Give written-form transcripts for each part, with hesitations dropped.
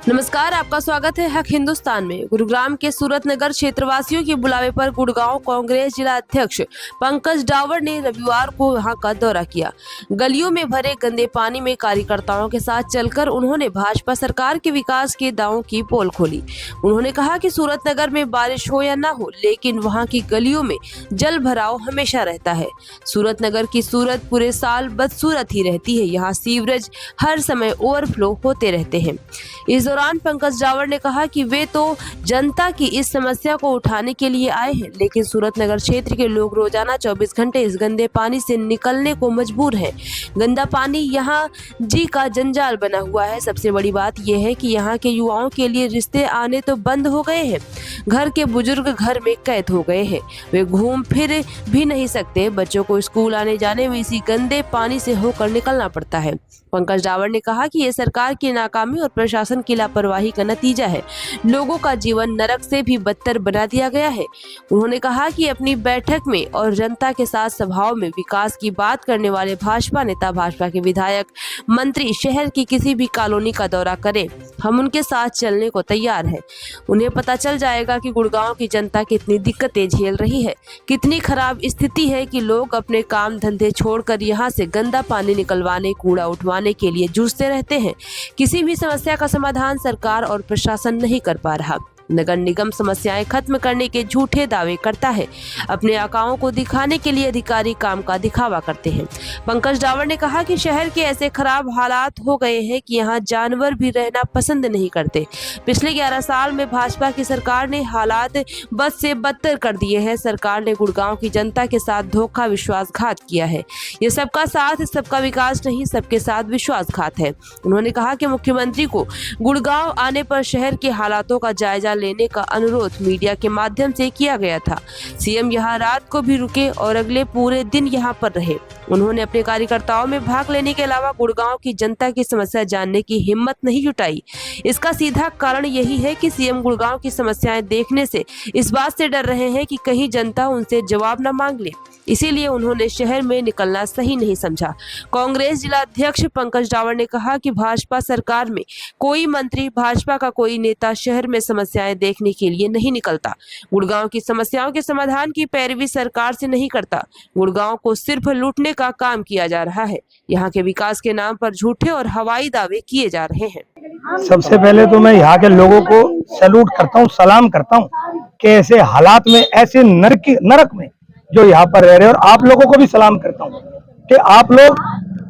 नमस्कार, आपका स्वागत है हक हिंदुस्तान में। गुरुग्राम के सूरत नगर क्षेत्रवासियों के बुलावे पर गुड़गांव कांग्रेस जिला अध्यक्ष पंकज डावर ने रविवार को वहां का दौरा किया। गलियों में भरे गंदे पानी में कार्यकर्ताओं के साथ चलकर उन्होंने भाजपा सरकार के विकास के दावों की पोल खोली। उन्होंने कहा कि सूरत नगर में बारिश हो या न हो, लेकिन वहाँ की गलियों में जल भराव हमेशा रहता है। सूरत नगर की सूरत पूरे साल बदसूरत ही रहती है। यहाँ सीवरेज हर समय ओवरफ्लो होते रहते हैं। इस दौरान पंकज डावर ने कहा कि वे तो जनता की इस समस्या को उठाने के लिए आए हैं, लेकिन सूरत नगर क्षेत्र के लोग रोजाना 24 घंटे इस गंदे पानी से निकलने को मजबूर हैं। गंदा पानी यहाँ जी का जंजाल बना हुआ है। सबसे बड़ी बात यह है कि यहाँ के युवाओं के लिए रिश्ते आने तो बंद हो गए हैं। घर के बुजुर्ग घर में कैद हो गए हैं, वे घूम फिर भी नहीं सकते। बच्चों को स्कूल आने जाने में इसी गंदे पानी से होकर निकलना पड़ता है। पंकज डावर ने कहा कि ये सरकार की नाकामी और प्रशासन की लापरवाही का नतीजा है। लोगों का जीवन नरक से भी बदतर बना दिया गया है। उन्होंने कहा कि अपनी बैठक में और जनता के साथ सभाओं में विकास की बात करने वाले भाजपा नेता, भाजपा के विधायक, मंत्री शहर की किसी भी कॉलोनी का दौरा करें, हम उनके साथ चलने को तैयार हैं। उन्हें पता चल जाएगा कि गुड़गांव की जनता कितनी दिक्कतें झेल रही है, कितनी खराब स्थिति है कि लोग अपने काम धंधे छोड़कर यहाँ से गंदा पानी निकलवाने, कूड़ा उठवाने के लिए जूझते रहते हैं। किसी भी समस्या का समाधान सरकार और प्रशासन नहीं कर पा रहा। नगर निगम समस्याएं खत्म करने के झूठे दावे करता है। अपने आकाओं को दिखाने के लिए अधिकारी काम का दिखावा करते हैं। पंकज डावर ने कहा कि शहर के ऐसे खराब हालात हो गए हैं कि यहाँ जानवर भी रहना पसंद नहीं करते। पिछले 11 साल में भाजपा की सरकार ने हालात बद से बदतर कर दिए हैं। सरकार ने गुड़गांव की जनता के साथ धोखा, विश्वासघात किया है। ये सबका साथ, सबका विकास नहीं, सबके साथ विश्वासघात है। उन्होंने कहा कि मुख्यमंत्री को गुड़गांव आने पर शहर के हालातों का जायजा लेने का अनुरोध मीडिया के माध्यम से किया गया था। सीएम यहां रात को भी रुके और अगले पूरे दिन यहां पर रहे। उन्होंने अपने कार्यकर्ताओं में भाग लेने के अलावा गुड़गांव की जनता की समस्या जानने की हिम्मत नहीं जुटाई। इसका सीधा कारण यही है कि सीएम गुड़गांव की समस्याएं देखने से इस बात से डर रहे हैं कि कहीं जनता उनसे जवाब न मांग ले, इसीलिए उन्होंने शहर में निकलना सही नहीं समझा। कांग्रेस जिला अध्यक्ष पंकज डावर ने कहा कि भाजपा सरकार में कोई मंत्री, भाजपा का कोई नेता शहर में समस्याएं देखने के लिए नहीं निकलता। गुड़गांव की समस्याओं के समाधान की पैरवी सरकार से नहीं करता। गुड़गांव को सिर्फ लूटने का काम किया जा रहा है। यहाँ के विकास के नाम पर झूठे और हवाई दावे किए जा रहे हैं। सबसे पहले तो मैं यहाँ के लोगों को सैल्यूट करता हूँ, सलाम करता हूँ कि ऐसे हालात में, ऐसे नरक में जो यहाँ पर रह रहे हैं, और आप लोगों को भी सलाम करता हूँ कि आप लोग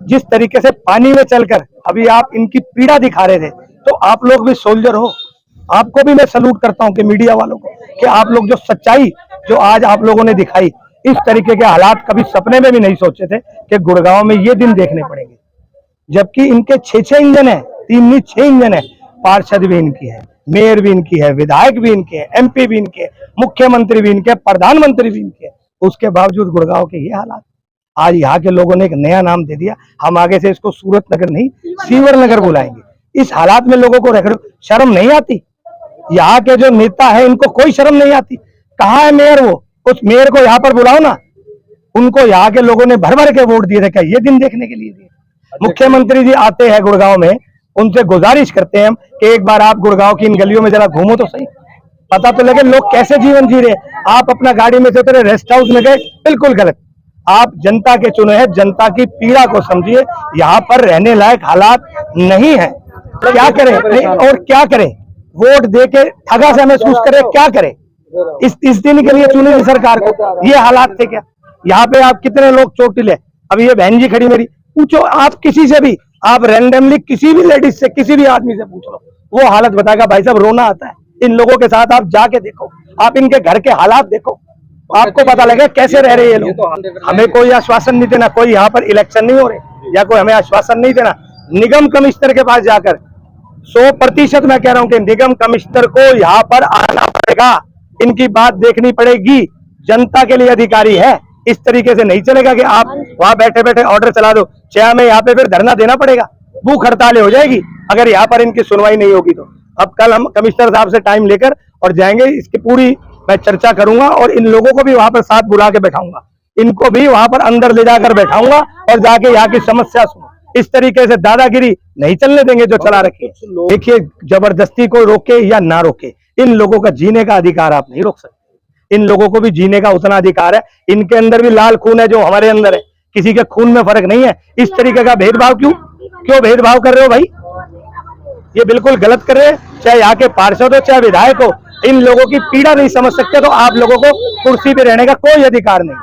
जिस तरीके से पानी में चलकर अभी आप इनकी पीड़ा दिखा रहे थे, तो आप लोग भी सोल्जर हो। आपको भी मैं सैल्यूट करता हूँ कि मीडिया वालों को, कि आप लोग जो सच्चाई जो आज आप लोगों ने दिखाई, इस तरीके के हालात कभी सपने में भी नहीं सोचे थे कि गुड़गांव में ये दिन देखने पड़ेंगे। जबकि इनके 6 इंजन है, 6 इंजन है। पार्षद भी इनकी है, मेयर भी इनकी है, विधायक भी इनके है, एमपी भी इनके है, मुख्यमंत्री भी इनके, प्रधानमंत्री भी इनके। उसके बावजूद गुड़गांव के ये हालात। आज यहाँ के लोगों ने एक नया नाम दे दिया, हम आगे से इसको सूरत नगर नहीं, सीवर नगर बुलाएंगे। इस हालात में लोगों को रख, शर्म नहीं आती? यहाँ के जो नेता है इनको कोई शर्म नहीं आती? कहाँ है मेयर? वो उस मेयर को यहाँ पर बुलाओ ना। उनको यहाँ के लोगों ने भर भर के वोट दिए थे, क्या ये दिन देखने के लिए दिए? मुख्यमंत्री जी आते हैं गुड़गांव में, उनसे गुजारिश करते हैं कि एक बार आप गुड़गांव की इन गलियों में जरा घूमो तो सही, पता तो लगे लोग कैसे जीवन जी रहे। आप अपना गाड़ी में से उतरे, रेस्ट हाउस में गए, बिल्कुल गलत। आप जनता के चुने हैं, जनता की पीड़ा को समझिए। यहाँ पर रहने लायक हालात नहीं है। क्या करें और क्या करें? वोट दे के ठगा सा महसूस करें, क्या करें? इस दिन के लिए चुने की सरकार को ये हालात थे क्या? यहाँ पे आप कितने लोग चोटिल है। अभी ये बहन जी खड़ी मेरी, पूछो आप किसी से भी, आप रैंडमली किसी भी लेडीज से, किसी भी आदमी से पूछ लो, वो हालत बताएगा। भाई साहब रोना आता है। इन लोगों के साथ आप जाके देखो, आप इनके घर के हालात देखो, आपको पता लगे कैसे रह रहे हैं ये लोग। हमें कोई आश्वासन नहीं देना, कोई यहाँ पर इलेक्शन नहीं हो रहे या कोई हमें आश्वासन नहीं देना। निगम कमिश्नर के पास जाकर 100% मैं कह रहा हूँ कि निगम कमिश्नर को यहाँ पर आना पड़ेगा, इनकी बात देखनी पड़ेगी। जनता के लिए अधिकारी है, इस तरीके से नहीं चलेगा कि आप वहां बैठे बैठे ऑर्डर चला दो। चाहे हमें यहाँ पे फिर धरना देना पड़ेगा, भूख हड़ताल हो जाएगी अगर यहाँ पर इनकी सुनवाई नहीं होगी तो। अब कल हम कमिश्नर साहब से टाइम लेकर और जाएंगे, इसकी पूरी मैं चर्चा करूंगा और इन लोगों को भी वहां पर साथ बुला के बैठाऊंगा, इनको भी वहां पर अंदर ले जाकर बैठाऊंगा और जाके यहाँ की समस्या सुनो। इस तरीके से दादागिरी नहीं चलने देंगे जो चला रखी है। देखिए, जबरदस्ती को रोके या ना रोके, इन लोगों का जीने का अधिकार आप नहीं रोक सकते। इन लोगों को भी जीने का उतना अधिकार है। इनके अंदर भी लाल खून है जो हमारे अंदर है, किसी के खून में फर्क नहीं है। इस तरीके का भेदभाव क्यों भेदभाव कर रहे हो भाई? ये बिल्कुल गलत कर रहे हैं। चाहे यहाँ के पार्षद हो चाहे विधायक हो, इन लोगों की पीड़ा नहीं समझ सकते तो आप लोगों को कुर्सी पे रहने का कोई अधिकार नहीं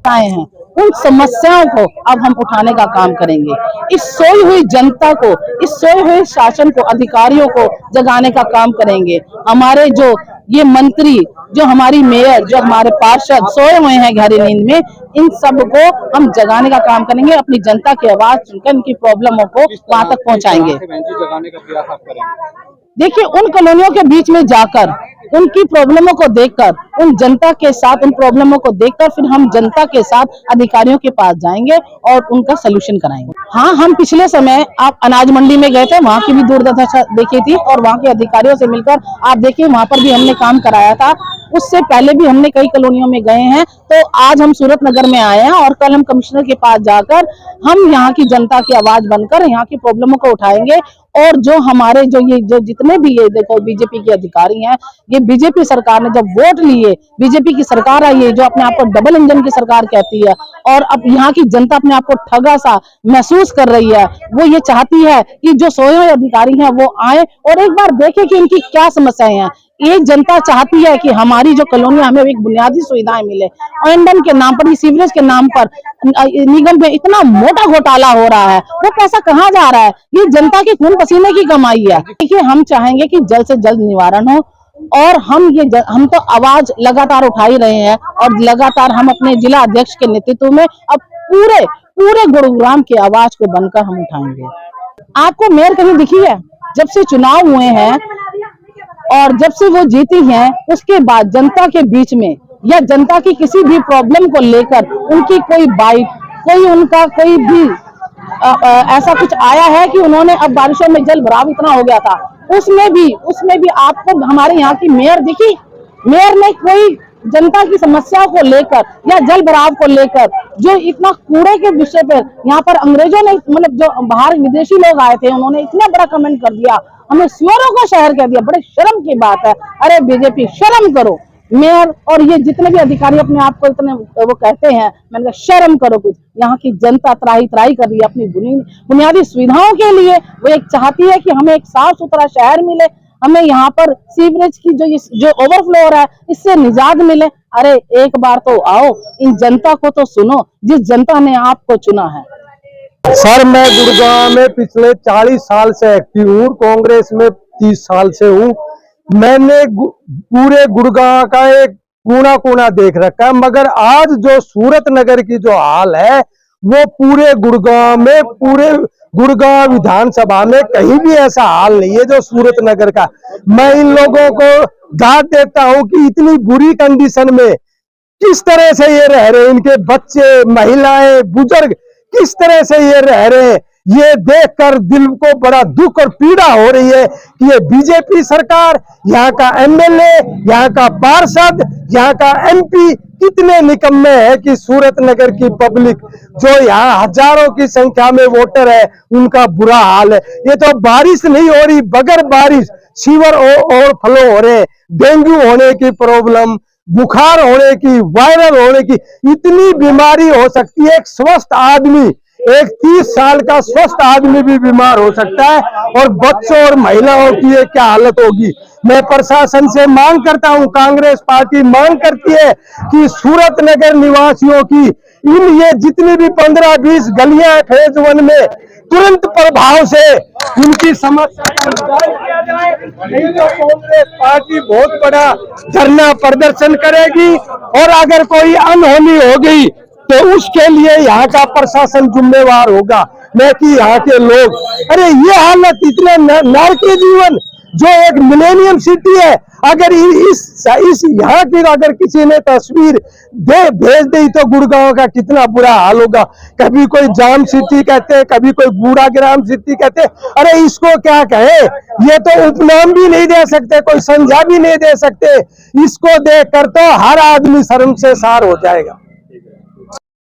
आए हैं। उन समस्याओं को अब हम उठाने का काम करेंगे। इस सोई हुई जनता को, इस सोए हुए शासन को, अधिकारियों को जगाने का काम करेंगे। हमारे जो ये मंत्री, जो हमारी मेयर, जो हमारे पार्षद सोए हुए हैं गहरी नींद में, इन सब को हम जगाने का काम करेंगे। अपनी जनता की आवाज सुनकर इनकी प्रॉब्लमों को वहां तक पहुंचाएंगे। जगाने का प्रयास आप करेंगे? देखिए, उन कॉलोनियों के बीच में जाकर, उनकी प्रॉब्लमों को देखकर, उन जनता के साथ उन प्रॉब्लमों को देखकर फिर हम जनता के साथ अधिकारियों के पास जाएंगे और उनका सलूशन कराएंगे। हाँ, हम पिछले समय आप अनाज मंडी में गए थे, वहाँ की भी दुर्दशा देखी थी और वहाँ के अधिकारियों से मिलकर आप देखिए वहाँ पर भी हमने काम कराया था। उससे पहले भी हमने कई कॉलोनियों में गए हैं। तो आज हम सूरत नगर में आए हैं और कल हम कमिश्नर के पास जाकर हम यहाँ की जनता की आवाज बनकर यहाँ की प्रॉब्लमों को उठाएंगे। और जो हमारे जो जितने भी ये देखो बीजेपी के अधिकारी हैं, ये बीजेपी सरकार ने जब वोट लिए, बीजेपी की सरकार आई है जो अपने आप को डबल इंजन की सरकार कहती है, और अब यहाँ की जनता अपने आप को ठगा सा महसूस कर रही है। वो ये चाहती है कि जो सोए हुए अधिकारी हैं वो आए और एक बार देखें कि इनकी क्या समस्याएं हैं। ये जनता चाहती है कि हमारी जो कॉलोनी हमें एक बुनियादी सुविधाएं मिले। ओएनडीएम के नाम पर, सीवरेज के नाम पर निगम में इतना मोटा घोटाला हो रहा है, वो पैसा कहाँ जा रहा है? ये जनता के खून पसीने की कमाई है। देखिए, हम चाहेंगे कि जल्द से जल्द निवारण हो और हम तो आवाज लगातार उठा ही रहे हैं और लगातार हम अपने जिला अध्यक्ष के नेतृत्व में अब पूरे गुरुग्राम की आवाज को बनकर हम उठाएंगे। आपको मेयर कहीं दिखी है? जब से चुनाव हुए हैं और जब से वो जीती हैं, उसके बाद जनता के बीच में या जनता की किसी भी प्रॉब्लम को लेकर उनकी कोई बाइट, कोई भी ऐसा कुछ आया है कि उन्होंने, अब बारिशों में जल भराव इतना हो गया था, उसमें भी आपको हमारे यहाँ की मेयर दिखी? मेयर ने कोई जनता की समस्याओं को लेकर या जल भराव को लेकर, जो इतना कूड़े के विषय पर यहाँ पर अंग्रेजों ने, मतलब जो बाहर विदेशी लोग आए थे, उन्होंने इतना बड़ा कमेंट कर दिया, हमें सुअरों का शहर कह दिया। बड़े शर्म की बात है। अरे बीजेपी, शर्म करो। मेयर और ये जितने भी अधिकारी अपने आप को इतने वो कहते हैं, मैंने कहा शर्म करो कुछ। यहाँ की जनता त्राही कर रही है अपनी बुनियादी सुविधाओं के लिए। वो एक चाहती है कि हमें एक साफ सुथरा शहर मिले, हमें यहाँ पर सीवरेज की जो ओवरफ्लो हो रहा है इससे निजात मिले। अरे एक बार तो आओ, इन जनता को तो सुनो, जिस जनता ने आपको चुना है। सर, मैं गुड़गांव में पिछले 40 साल से एक्टिव हूँ, कांग्रेस में 30 साल से हूँ। मैंने पूरे गुड़गांव का एक कोना देख रखा है, मगर आज जो सूरत नगर की जो हाल है वो पूरे गुड़गांव में, पूरे गुड़गांव विधानसभा में कहीं भी ऐसा हाल नहीं है जो सूरत नगर का। मैं इन लोगों को दाद देता हूं कि इतनी बुरी कंडीशन में किस तरह से ये रह रहे हैं, इनके बच्चे, महिलाएं, बुजुर्ग किस तरह से ये रह रहे हैं, ये देखकर दिल को बड़ा दुख और पीड़ा हो रही है कि ये बीजेपी सरकार, यहाँ का एमएलए, यहाँ का पार्षद, यहाँ का एमपी कितने निकम्मे है कि सूरत नगर की पब्लिक, जो यहाँ हजारों की संख्या में वोटर है, उनका बुरा हाल है। ये तो बारिश नहीं हो रही, बगैर बारिश सीवर और फ्लो हो रहे, डेंगू होने की प्रॉब्लम, बुखार होने की, वायरल होने की, इतनी बीमारी हो सकती है। एक स्वस्थ आदमी, एक 30 साल का स्वस्थ आदमी भी बीमार हो सकता है, और बच्चों और महिलाओं की ये क्या हालत होगी। मैं प्रशासन से मांग करता हूं, कांग्रेस पार्टी मांग करती है कि सूरत नगर निवासियों की ये जितनी भी 15-20 गलियां हैं फेज 1 में, तुरंत प्रभाव से इनकी समस्या का निदान किया जाए। नहीं तो कांग्रेस पार्टी बहुत बड़ा धरना प्रदर्शन करेगी, और अगर कोई अनहोनी हो गई तो उसके लिए यहाँ का प्रशासन जिम्मेवार होगा, न कि यहाँ के लोग। अरे ये हालत, इतने नारकीय जीवन, जो एक मिलेनियम सिटी है, अगर इस यहाँ की अगर किसी ने तस्वीर भेज दी तो गुड़गांव का कितना बुरा हाल होगा। कभी कोई जाम सिटी कहते हैं, कभी कोई बूढ़ाग्राम सिटी कहते हैं। अरे इसको क्या कहे, ये तो उपनाम भी नहीं दे सकते, कोई संज्ञा भी नहीं दे सकते। इसको देखकर तो हर आदमी शर्म से सार हो जाएगा।